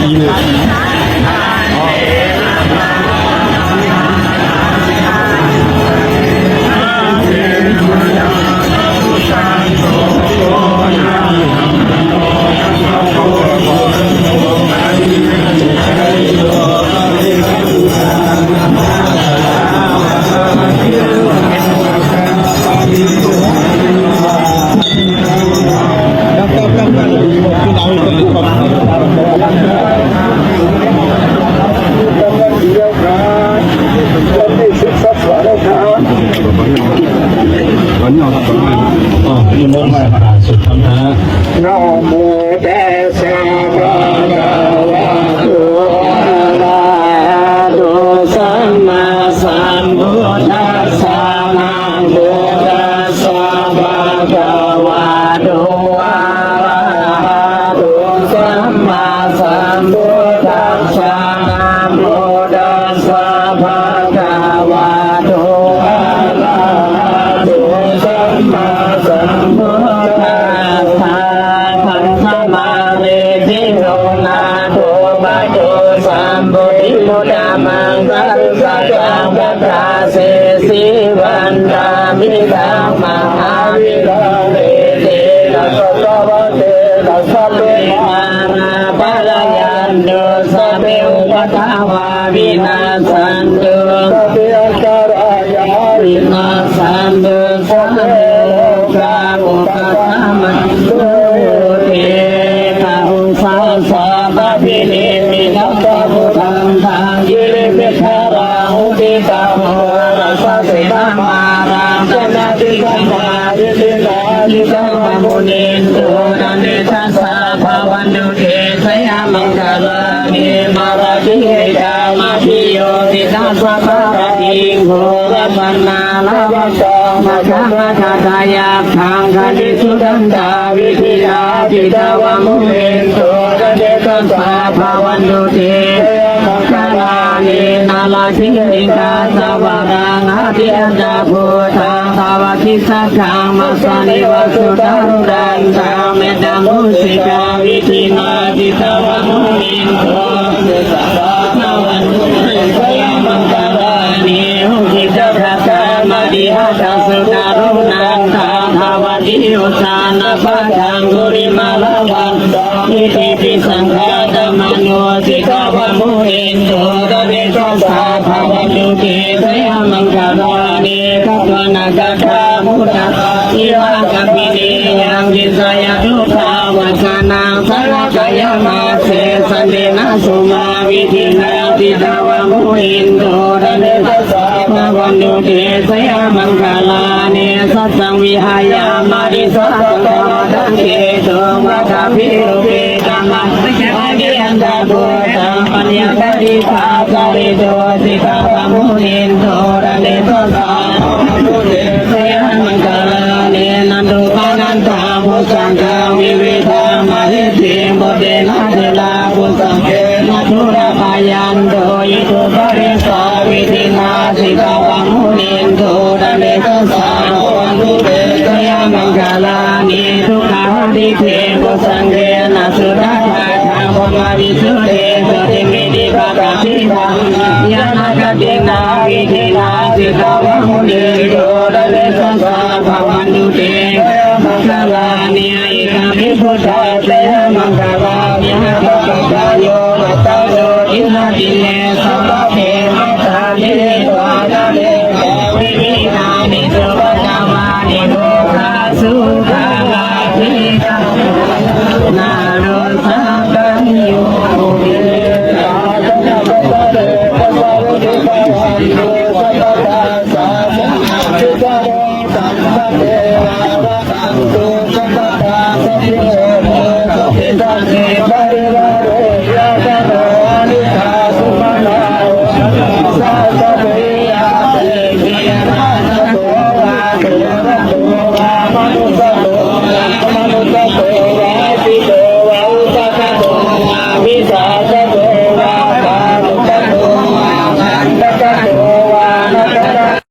ดีเลยวันนี้เราทำอะไรนิมนต์มาสุดธรรมะนะโมตัสสะภะคะวะโตอะระหะโตสัมมาสัมพุทธัสสะนะโมตัสสะภะคะวะโตอะระหะโตสัมมาสัมพุทธัสสะนะโมตัสสะภะคะวะโตอะระหะโตสัมมาสัมพุทธัสสะขันธมาเรติโนนาโตบะโตสัมปุริโมดามังกัสสะจังกัตราเสสีวันตามิตังมหาวิรังเรตินะโสตวะเตนะสัพเพมานาปะละยันโตสัพเพอุปทาวาวินาสันตุสัพเพอันตรายาวินาสันตุสัพเพโลกาอุปทามันตุเตกะอุสาสะปะพินิมินัสสะพุทธังทังยิริปิทาราหุติตาโมรัสสะเสนามารังสนาติกัมมาดิตินาดิสัมมามุนินโตนันเดชัสสะภาวันตุเตสยามังคลานิมาราชิเอตามาทิโยติสัสสะภารติงโหรัมนาลาวัตตมาคัมมาทัตายาทังคณิสุดันตาวิธิยาติตาวามุนินโตนันเดชัสสะภาวันตุเตมังคลานินาลาชิเอตาสวารังอาทิอันดาภูตังภาวคิสัจจังมัสสานิวัสสุตังดันตังเมตตามุสิกาวิธินาติตาวามุนินโตสัพพะภาวันตุเตสยามังคลานิหุติจักขะมาดิหัสสุตารุนันทาภาวติโยสานะปัฏฐังกุริมาลาวันอิติปิสังฆาตมโนสิกาวามุนินโตตะเดชัสสะภาวันตุเตสยามังคลานิกัปปนากัตถามุตตะอิวะกัปปิเนยังจิสยทุภาวะสนังสระกายมาเสสันเดนะสุมาวิธินาติตาวามุนินโตตะเดชัสสะภาวันตุเตสยามังคลานิสัตตังวิหายามาริสัตตังตังเกตุมัคคภิโรเปตัมมัสสะอาดิยันตาโกตังปัญญาตติภาคาริโตสิกาวามุนินโตตะเดชัสสะสยามังคลานินันตุปานันตาภุสังฆาวิเวทามหิติบุเตนะเทลาภุสังเกนะทุระปายันโตอิทุปริสาวิธินาสิกาวามุนินโตตะเดชัสสะวันตุเตสยามังคลานิทุกขาดิเทภุสังเกนะสุตตะทาภววิสุเตสติมิติภะคะติตังยะนะกตินาวิธินาสิกาวามุนินโตตะเดชัสสะภวันตุเตมังคลานิอิกามิพุทธะเสยมังคลานิหะปะปะโยมัตตโยอินาติเน